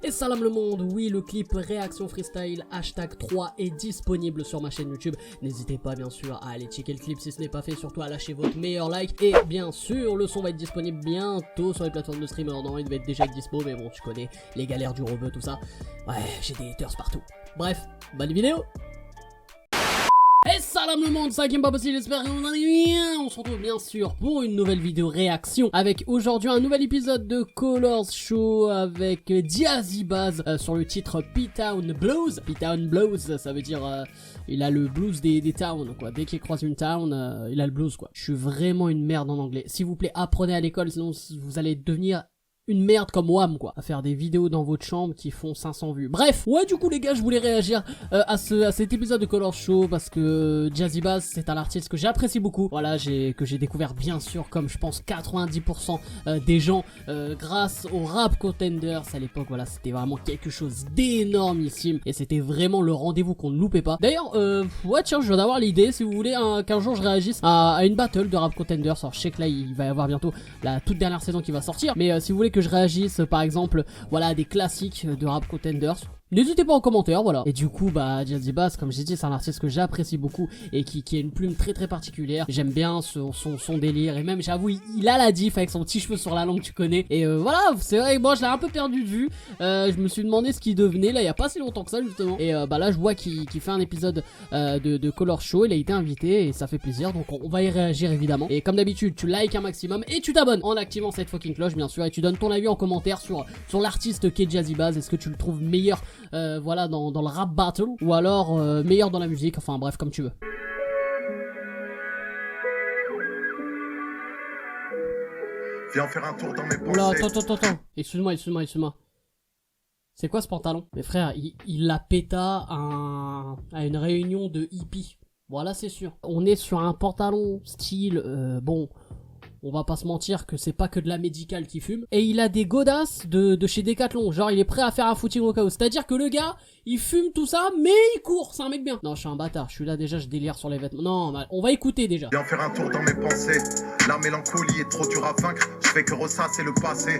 Et salam le monde, oui le clip réaction freestyle hashtag 3 est disponible sur ma chaîne YouTube. N'hésitez pas bien sûr à aller checker le clip si ce n'est pas fait, surtout à lâcher votre meilleur like. Et bien sûr le son va être disponible bientôt sur les plateformes de streamer. Non, il devait être déjà dispo mais bon tu connais les galères du robot tout ça. Ouais j'ai des haters partout. Bref, bonne vidéo. Et salam le monde, ça qui est pas possible, j'espère que vous allez bien. On se retrouve bien sûr pour une nouvelle vidéo réaction avec aujourd'hui un nouvel épisode de Colors Show avec Jazzy Bass sur le titre P-Town Blues. P-Town Blues, ça veut dire il a le blues des towns quoi. Dès qu'il croise une town, il a le blues quoi. Je suis vraiment une merde en anglais. S'il vous plaît, apprenez à l'école, sinon vous allez devenir une merde comme Wham quoi, à faire des vidéos dans votre chambre qui font 500 vues. Bref, ouais du coup les gars je voulais réagir à cet épisode de Colors Show parce que Jazzy Bass c'est un artiste que j'apprécie beaucoup. Voilà, que j'ai découvert bien sûr comme je pense 90% des gens grâce au Rap Contenders à l'époque. Voilà, c'était vraiment quelque chose d'énormissime et c'était vraiment le rendez-vous qu'on ne loupait pas. D'ailleurs, ouais tiens je viens d'avoir l'idée, si vous voulez qu'un jour je réagisse à une battle de Rap Contenders. Alors je sais que là il va y avoir bientôt la toute dernière saison qui va sortir, mais si vous voulez que je réagisse par exemple voilà à des classiques de Rap Contenders, n'hésitez pas en commentaire, voilà. Et du coup bah Jazzy Bass comme j'ai dit c'est un artiste que j'apprécie beaucoup et qui a une plume très particulière. J'aime bien son délire et même j'avoue il a la diff avec son petit cheveu sur la langue tu connais. Et voilà c'est vrai que moi je l'ai un peu perdu de vue. Je me suis demandé ce qu'il devenait là il y a pas si longtemps que ça justement. Et bah là je vois qu'il fait un épisode de Colors Show, il a été invité et ça fait plaisir donc on va y réagir évidemment. Et comme d'habitude tu likes un maximum et tu t'abonnes en activant cette fucking cloche bien sûr et tu donnes ton avis en commentaire sur l'artiste qu'est Jazzy Bass. Est-ce que tu le trouves meilleur voilà dans le rap battle ou alors meilleur dans la musique, enfin bref comme tu veux. Viens faire un tour dans mes pensées. Oula, attends. Excuse-moi. C'est quoi ce pantalon? Mais frère, il l'a péta à une réunion de hippies. Voilà, c'est sûr. On est sur un pantalon style, bon, on va pas se mentir que c'est pas que de la médicale qui fume. Et il a des godasses de chez Decathlon. Genre, il est prêt à faire un footing au cas où. C'est-à-dire que le gars, il fume tout ça, mais il court. C'est un mec bien. Non, je suis un bâtard. Je suis là déjà, je délire sur les vêtements. Non, on va écouter déjà. Viens faire un tour dans mes pensées. La mélancolie est trop dure à vaincre. Je fais que ressasser le passé.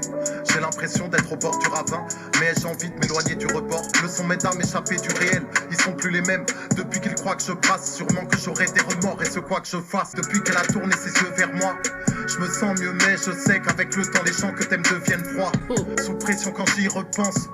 J'ai l'impression d'être au bord du ravin, mais j'ai envie de m'éloigner du rebord. Le son m'aide à m'échapper du réel. Ils sont plus les mêmes. Depuis qu'ils croient que je passe, sûrement que j'aurai des remords. Et ce quoi que je fasse, depuis qu'elle a tourné ses yeux vers moi, je me sens mieux, mais je sais qu'avec le temps, les gens que t'aimes deviennent froids. Sous pression quand j'y repense.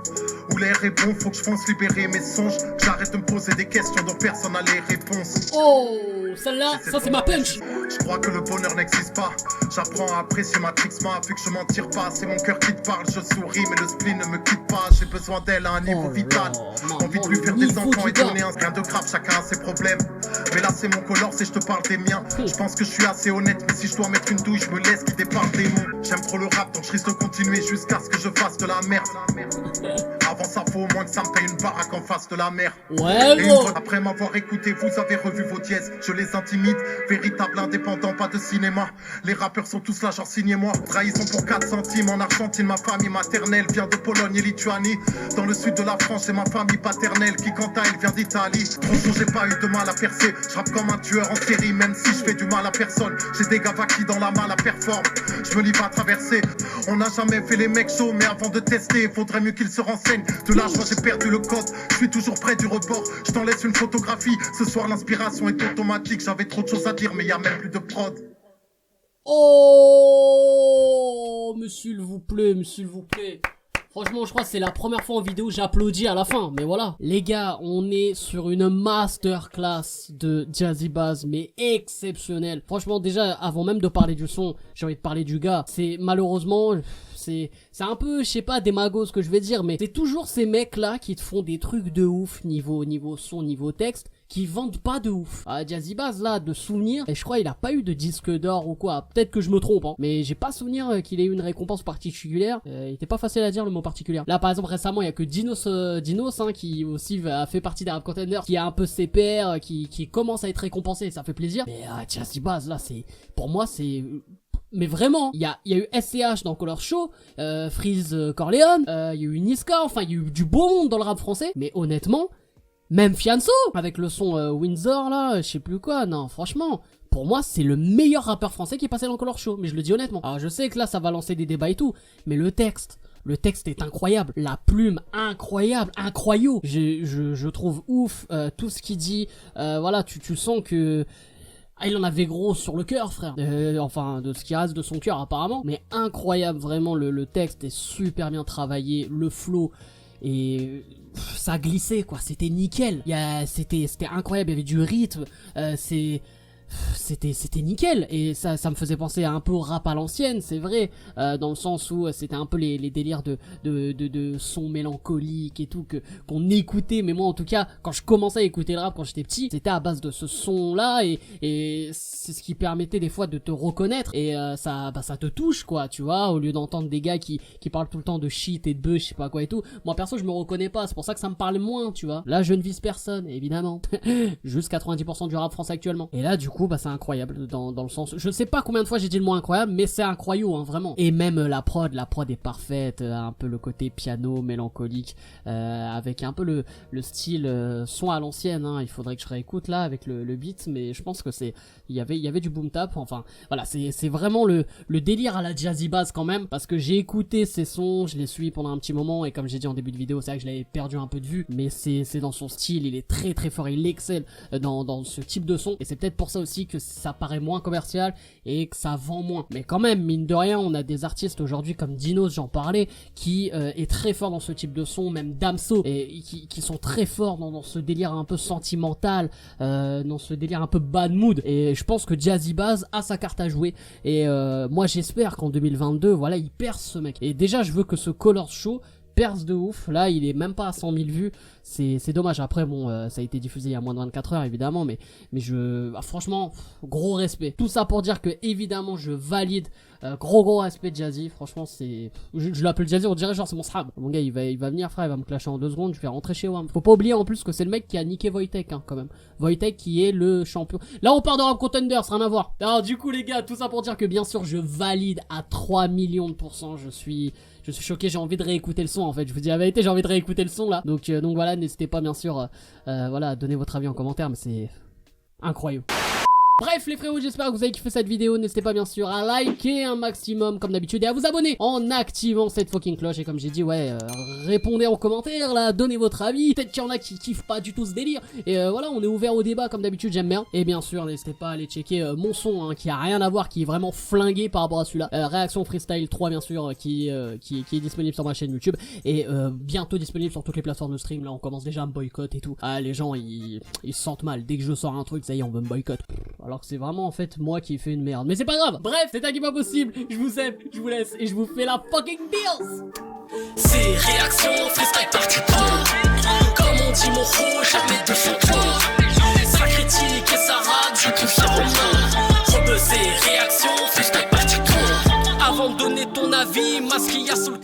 Où l'air est bon, faut que je pense libérer mes songes. Que j'arrête de me poser des questions dont personne n'a les réponses. Oh, celle-là, ça c'est ma punch. Je crois que le bonheur n'existe pas. J'apprends à apprécier ma trixma, vu que je m'en tire pas. C'est mon cœur qui te parle, je souris, mais le spleen ne me quitte pas. J'ai besoin d'elle à un niveau vital. Envie de lui faire des enfants et donner un gain de grave, chacun a ses problèmes. Mais là c'est mon color, c'est je te parle des miens. Je pense que je suis assez honnête, mais si je dois mettre une douille, je me laisse guider par le démon. J'aime trop le rap, donc je risque de continuer jusqu'à ce que je fasse de la merde. Avant ça faut au moins que ça me paye une baraque en face de la mer. Ouais, et une fois après m'avoir écouté, vous avez revu vos dièses. Je les intimide, véritable indépendant, pas de cinéma. Les rappeurs sont tous là, genre signez-moi. Trahison pour 4 centimes en Argentine, ma famille maternelle vient de Pologne et Lituanie. Dans le sud de la France, c'est ma famille paternelle qui quant à elle vient d'Italie. Franchement j'ai pas eu de mal à percer. Je rappe comme un tueur en série, même si je fais du mal à personne. J'ai des gavas qui dans la malle à performe. Je me livre à traverser. On n'a jamais fait les mecs chauds, mais avant de tester, faudrait mieux qu'ils se renseignent. De l'âge, moi j'ai perdu le code. Je suis toujours près du rebord. Je t'en laisse une photographie. Ce soir l'inspiration est automatique. J'avais trop de choses à dire, mais y a même plus de prod. Oh, mais s'il vous plaît. Franchement, je crois que c'est la première fois en vidéo j'applaudis à la fin, mais voilà. Les gars, on est sur une masterclass de Jazzy Bass, mais exceptionnelle. Franchement, déjà, avant même de parler du son, j'ai envie de parler du gars. C'est malheureusement... C'est un peu, je sais pas, démago ce que je vais dire, mais c'est toujours ces mecs-là qui te font des trucs de ouf, niveau son, niveau texte, qui vendent pas de ouf. Jazzy Bass, là, de souvenir, et je crois il a pas eu de disque d'or ou quoi, peut-être que je me trompe, hein, mais j'ai pas souvenir qu'il ait eu une récompense particulière. Il était pas facile à dire le mot particulier. Là, par exemple, récemment, il y a que Dinos, hein, qui aussi a fait partie des Rap Contenders, qui a un peu ses pairs, qui commence à être récompensé, ça fait plaisir. Mais Jazzy Bass, là, pour moi, c'est... Mais vraiment, il y a eu SCH dans Colors Show, Freeze Corleone, il y a eu Niska, enfin il y a eu du beau monde dans le rap français, mais honnêtement, même Fianso, avec le son Windsor là, je sais plus quoi, non franchement, pour moi c'est le meilleur rappeur français qui est passé dans Colors Show, mais je le dis honnêtement. Alors je sais que là ça va lancer des débats et tout, mais le texte, le texte est incroyable, la plume incroyable, incroyable. Je trouve ouf tout ce qu'il dit. Voilà, tu sens que il en avait gros sur le cœur, frère. Enfin, de ce qui reste de son cœur apparemment. Mais incroyable, vraiment, le texte est super bien travaillé, le flow et ça glissait quoi, c'était nickel. C'était incroyable, il y avait du rythme, c'était nickel et ça me faisait penser à un peu au rap à l'ancienne, c'est vrai, dans le sens où c'était un peu les délires de sons mélancoliques et tout qu'on écoutait. Mais moi en tout cas quand je commençais à écouter le rap quand j'étais petit, c'était à base de ce son là et c'est ce qui permettait des fois de te reconnaître et ça te touche quoi, tu vois, au lieu d'entendre des gars qui parlent tout le temps de shit et de buzz, je sais pas quoi et tout. Moi perso je me reconnais pas, c'est pour ça que ça me parle moins, tu vois. Là je ne vise personne évidemment. Juste 90% du rap français actuellement. Et là du coup c'est incroyable dans le sens, je sais pas combien de fois j'ai dit le mot incroyable, mais c'est incroyable hein, vraiment. Et même la prod est parfaite, un peu le côté piano mélancolique, avec un peu le style son à l'ancienne hein. Il faudrait que je réécoute là avec le beat, mais je pense que il y avait du boom tap, enfin voilà, c'est vraiment le délire à la Jazzy Bass quand même, parce que j'ai écouté ces sons, je les suis pendant un petit moment et comme j'ai dit en début de vidéo, c'est vrai que je l'avais perdu un peu de vue, mais c'est dans son style, il est très très fort, il excelle dans ce type de son et c'est peut-être pour ça aussi que ça paraît moins commercial et que ça vend moins. Mais quand même, mine de rien, on a des artistes aujourd'hui comme Dinos, j'en parlais, qui est très fort dans ce type de son, même Damso, et qui sont très forts dans ce délire un peu sentimental, dans ce délire un peu bad mood. Et je pense que Jazzy Bass a sa carte à jouer. Et moi, j'espère qu'en 2022, voilà, il perce ce mec. Et déjà, je veux que ce Colors Show perce de ouf. Là il est même pas à 100 000 vues, c'est dommage. Après bon, ça a été diffusé il y a moins de 24 heures évidemment, mais franchement gros respect. Tout ça pour dire que évidemment je valide, gros respect de Jazzy. Franchement c'est, je l'appelle Jazzy, on dirait genre c'est mon sahab. Mon gars il va venir frère, il va me clasher en 2 secondes, je vais rentrer chez WAM. Faut pas oublier en plus que c'est le mec qui a niqué Wojtek hein, quand même. Wojtek qui est le champion. Là on part de Rap Contenders, rien à voir. Alors du coup les gars, tout ça pour dire que bien sûr je valide à 3 millions de %. Je suis choqué, j'ai envie de réécouter le son en fait, je vous dis la vérité, j'ai envie de réécouter le son là. Donc voilà, n'hésitez pas bien sûr voilà, à donner votre avis en commentaire, mais c'est incroyable. Bref les frérots, j'espère que vous avez kiffé cette vidéo. N'hésitez pas bien sûr à liker un maximum comme d'habitude et à vous abonner en activant cette fucking cloche. Et comme j'ai dit, ouais, répondez en commentaire là, donnez votre avis. Peut-être qu'il y en a qui kiffent pas du tout ce délire. Et voilà, on est ouvert au débat comme d'habitude, j'aime bien. Et bien sûr, n'hésitez pas à aller checker mon son hein, qui a rien à voir, qui est vraiment flingué par rapport à celui-là. Réaction Freestyle 3 bien sûr, qui est disponible sur ma chaîne YouTube. Et bientôt disponible sur toutes les plateformes de stream. Là on commence déjà à me boycott et tout. Ah les gens ils se sentent mal. Dès que je sors un truc, ça y est, on veut me boycott. Alors que c'est vraiment en fait moi qui ai fait une merde. Mais c'est pas grave. Bref, c'est un qui pas possible. Je vous aime, je vous laisse et je vous fais la fucking deals. C'est réaction, freestyle parti 3. Comme on dit mon ro, jamais de fantôme. Ça critique et ça rate, je touche en main. Rebuzzer, réaction, freestyle parti 3. Avant de donner ton avis, masque y a sous le